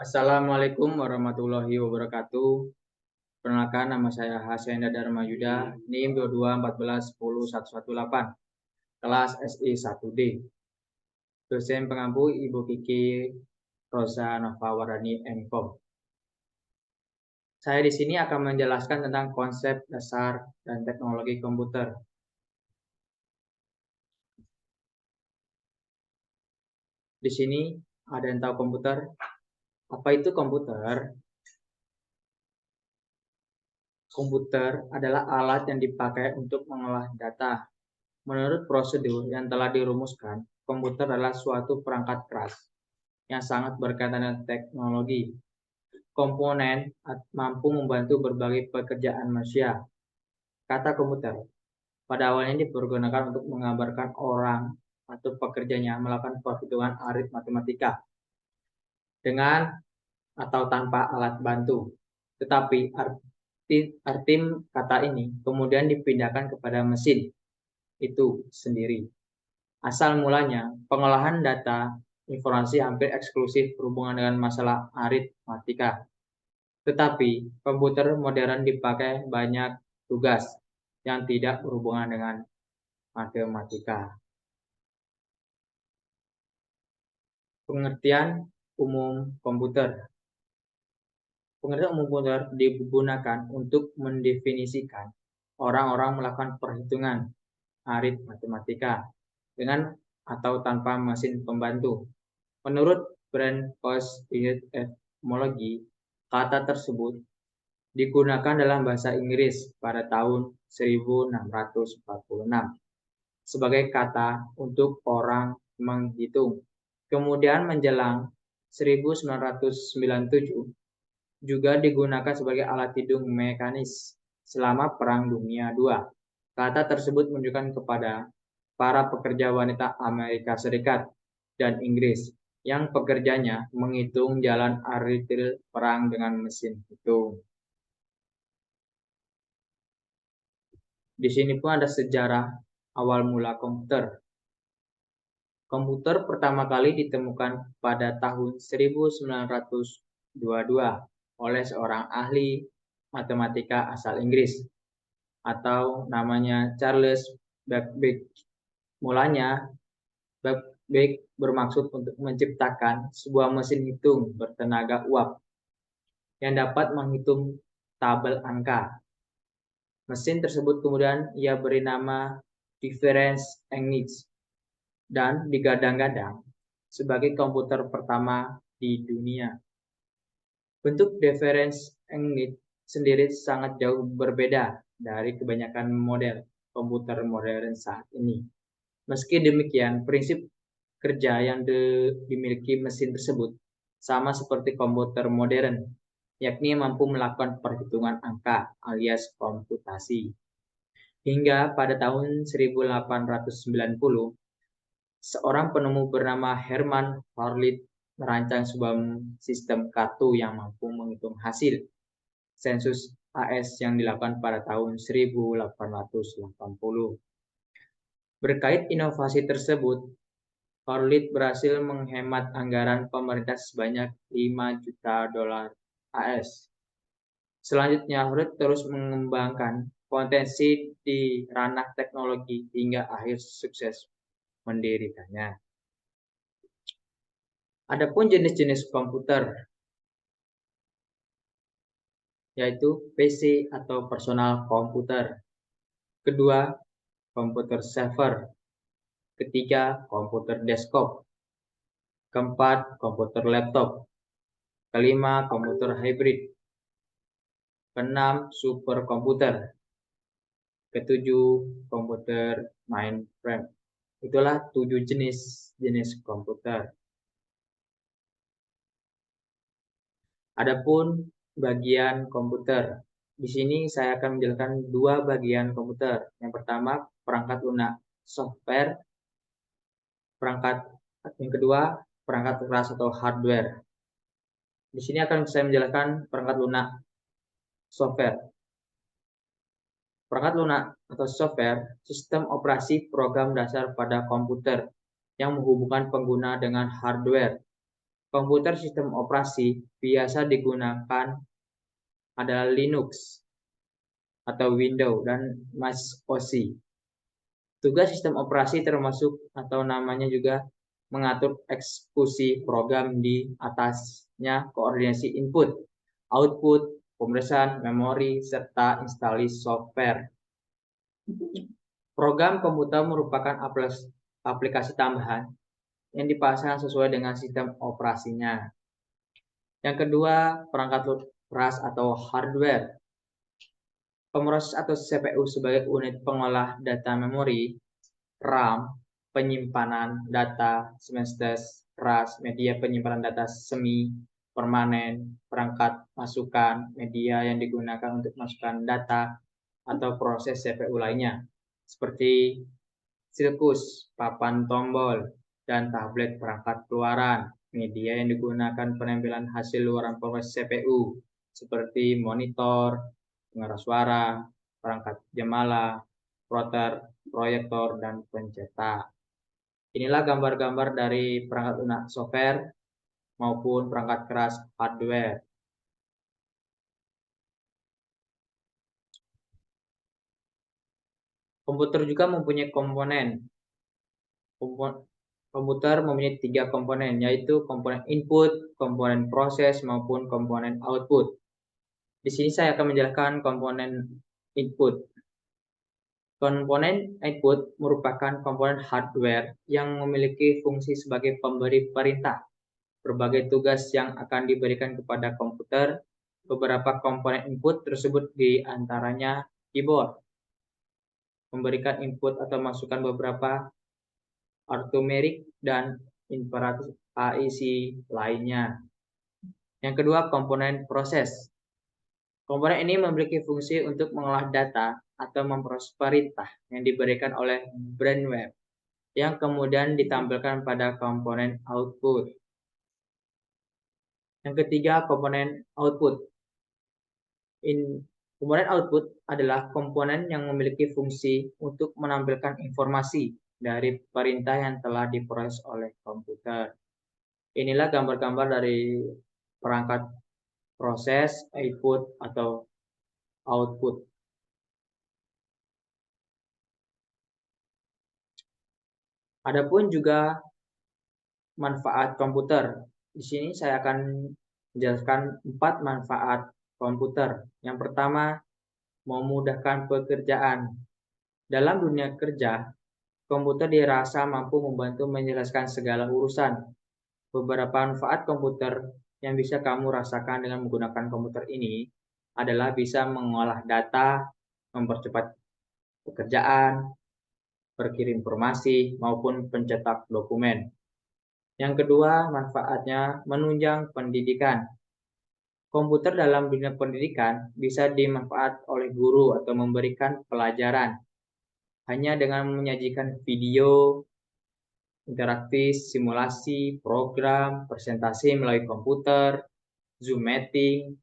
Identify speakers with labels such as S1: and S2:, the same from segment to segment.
S1: Assalamualaikum warahmatullahi wabarakatuh. Perkenalkan, nama saya Hasenda Dharma Yuda, NIM 2214101118, kelas SI 1D. Dosen pengampu Ibu Kiki Rosa Novawarani MKOM. Saya di sini akan menjelaskan tentang konsep dasar dan teknologi komputer. Di sini ada yang tahu komputer? Apa itu komputer? Komputer adalah alat yang dipakai untuk mengolah data. Menurut prosedur yang telah dirumuskan, komputer adalah suatu perangkat keras yang sangat berkaitan dengan teknologi. Komponen mampu membantu berbagai pekerjaan manusia. Kata komputer pada awalnya dipergunakan untuk menggambarkan orang atau pekerjanya melakukan perhitungan aritmatika dengan atau tanpa alat bantu. Tetapi arti kata ini kemudian dipindahkan kepada mesin itu sendiri. Asal mulanya, pengolahan data informasi hampir eksklusif berhubungan dengan masalah aritmatika. Tetapi, komputer modern dipakai banyak tugas yang tidak berhubungan dengan matematika. Pengertian umum komputer. Pengertian umum komputer digunakan untuk mendefinisikan orang-orang melakukan perhitungan aritmatika dengan atau tanpa mesin pembantu. Menurut Brand Coast Etymology, kata tersebut digunakan dalam bahasa Inggris pada tahun 1646 sebagai kata untuk orang menghitung. Kemudian menjelang 1997 juga digunakan sebagai alat hitung mekanis selama Perang Dunia II. Kata tersebut menunjukkan kepada para pekerja wanita Amerika Serikat dan Inggris yang pekerjanya menghitung jalan aritil perang dengan mesin hitung. Di sini pun ada sejarah awal mula komputer. Komputer pertama kali ditemukan pada tahun 1922 oleh seorang ahli matematika asal Inggris atau namanya Charles Babbage. Mulanya, Babbage bermaksud untuk menciptakan sebuah mesin hitung bertenaga uap yang dapat menghitung tabel angka. Mesin tersebut kemudian ia beri nama Difference Enigma dan digadang-gadang sebagai komputer pertama di dunia. Bentuk Difference Enigma sendiri sangat jauh berbeda dari kebanyakan model komputer modern saat ini. Meski demikian, prinsip kerja yang dimiliki mesin tersebut sama seperti komputer modern, yakni mampu melakukan perhitungan angka alias komputasi. Hingga pada tahun 1890, seorang penemu bernama Herman Horlith merancang sebuah sistem kartu yang mampu menghitung hasil sensus AS yang dilakukan pada tahun 1880. Berkait inovasi tersebut, Horlith berhasil menghemat anggaran pemerintah sebanyak 5 juta dolar AS. Selanjutnya, Horlith terus mengembangkan potensi di ranah teknologi hingga akhir sukses mendirikannya. Adapun jenis-jenis komputer, yaitu PC atau personal komputer. Kedua, komputer server. Ketiga, komputer desktop. Keempat, komputer laptop. Kelima, komputer hybrid. Keenam, superkomputer. Ketujuh, komputer mainframe. Itulah 7 jenis komputer. Adapun bagian komputer. Di sini saya akan menjelaskan 2 bagian komputer. Yang pertama, perangkat lunak software. Yang kedua, perangkat keras atau hardware. Di sini akan saya menjelaskan perangkat lunak software. Perangkat lunak atau software, sistem operasi program dasar pada komputer yang menghubungkan pengguna dengan hardware. komputer sistem operasi biasa digunakan adalah Linux atau Windows dan Mac OS. Tugas sistem operasi termasuk atau namanya juga mengatur eksekusi program di atasnya koordinasi input, output, pemeriksaan memori, serta instalasi software. Program komputer merupakan aplikasi tambahan yang dipasang sesuai dengan sistem operasinya. Yang kedua, perangkat keras atau hardware. Pemroses atau CPU sebagai unit pengolah data memori, RAM, penyimpanan data semester keras, media penyimpanan data semi permanen, perangkat masukan, media yang digunakan untuk masukkan data atau proses CPU lainnya, seperti silkus, papan tombol, dan tablet perangkat keluaran. Media yang digunakan penampilan hasil luaran proses CPU, seperti monitor, pengeras suara, perangkat jemala, plotter, proyektor, dan pencetak. Inilah gambar-gambar dari perangkat lunak software maupun perangkat keras hardware. Komputer juga mempunyai komponen. Komputer mempunyai 3 komponen, yaitu komponen input, komponen proses, maupun komponen output. Di sini saya akan menjelaskan komponen input. Komponen input merupakan komponen hardware yang memiliki fungsi sebagai pemberi perintah. Berbagai tugas yang akan diberikan kepada komputer. Beberapa komponen input tersebut diantaranya keyboard, memberikan input atau masukan beberapa alphanumeric dan imperatif AIC lainnya. Yang kedua, komponen proses. Komponen ini memiliki fungsi untuk mengolah data atau memproses perintah yang diberikan oleh brainwave yang kemudian ditampilkan pada komponen output. Yang ketiga, komponen output. Komponen output adalah komponen yang memiliki fungsi untuk menampilkan informasi dari perintah yang telah diproses oleh komputer. Inilah gambar-gambar dari perangkat proses, input, atau output. Adapun juga manfaat komputer. Di sini saya akan menjelaskan 4 manfaat komputer. Yang pertama, memudahkan pekerjaan. Dalam dunia kerja, komputer dirasa mampu membantu menjelaskan segala urusan. Beberapa manfaat komputer yang bisa kamu rasakan dengan menggunakan komputer ini adalah bisa mengolah data, mempercepat pekerjaan, berkirim informasi, maupun pencetak dokumen. Yang kedua, manfaatnya menunjang pendidikan. Komputer dalam dunia pendidikan bisa dimanfaat oleh guru atau memberikan pelajaran hanya dengan menyajikan video, interaktif, simulasi, program, presentasi melalui komputer, Zoom meeting.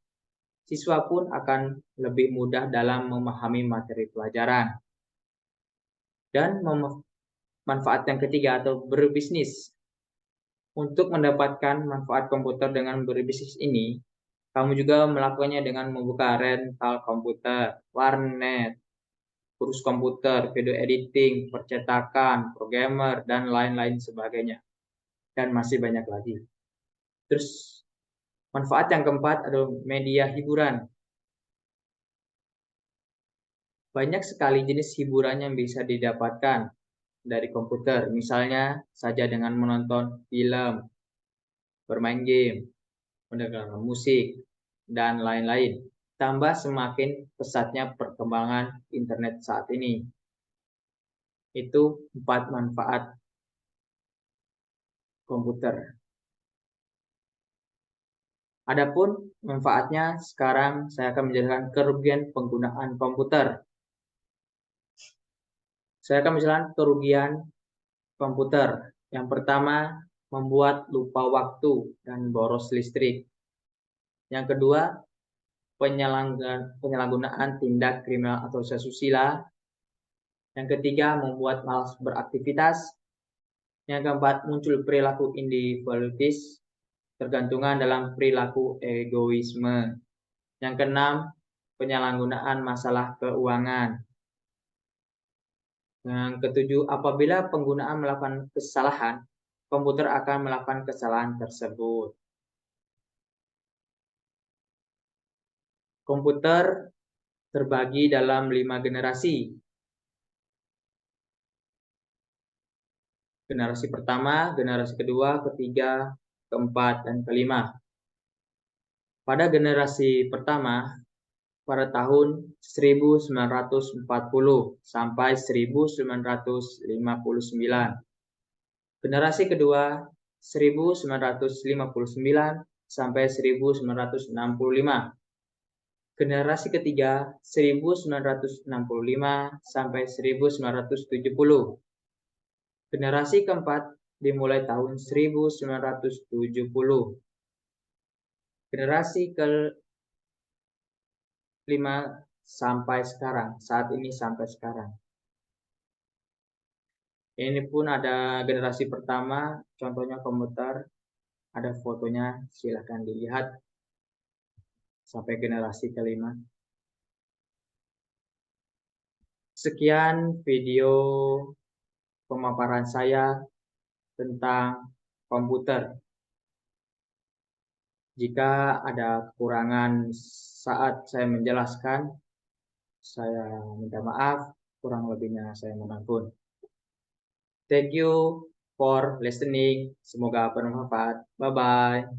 S1: Siswa pun akan lebih mudah dalam memahami materi pelajaran. Dan manfaat yang ketiga atau berbisnis. Untuk mendapatkan manfaat komputer dengan berbisnis ini, kamu juga melakukannya dengan membuka rental komputer, warnet, kursus komputer, video editing, percetakan, programmer, dan lain-lain sebagainya. Dan masih banyak lagi. Terus, manfaat yang keempat adalah media hiburan. Banyak sekali jenis hiburan yang bisa didapatkan dari komputer, misalnya saja dengan menonton film, bermain game, mendengarkan musik, dan lain-lain. Tambah semakin pesatnya perkembangan internet saat ini. Itu 4 manfaat komputer. Adapun manfaatnya, sekarang saya akan menjelaskan kerugian penggunaan komputer. Saya akan menjelaskan kerugian komputer. Yang pertama, membuat lupa waktu dan boros listrik. Yang kedua, penyalahgunaan tindak kriminal atau asusila. Yang ketiga, membuat malas beraktivitas. Yang keempat, muncul perilaku individualis. ketergantungan dalam perilaku egoisme. Yang keenam, penyalahgunaan masalah keuangan. Yang ketujuh, apabila penggunaan melakukan kesalahan, komputer akan melakukan kesalahan tersebut. Komputer terbagi dalam 5 generasi. Generasi pertama, generasi kedua, ketiga, keempat, dan kelima. Pada generasi pertama, pada tahun 1940 sampai 1959. Generasi kedua 1959 sampai 1965. Generasi ketiga 1965 sampai 1970. Generasi keempat dimulai tahun 1970. Generasi kelima sampai sekarang, saat ini sampai sekarang. Ini pun ada generasi pertama, contohnya komputer, ada fotonya, silahkan dilihat sampai generasi kelima. Sekian video pemaparan saya tentang komputer. Jika ada kekurangan saat saya menjelaskan, saya minta maaf, kurang lebihnya saya mohon ampun. Thank you for listening. Semoga bermanfaat. Bye-bye.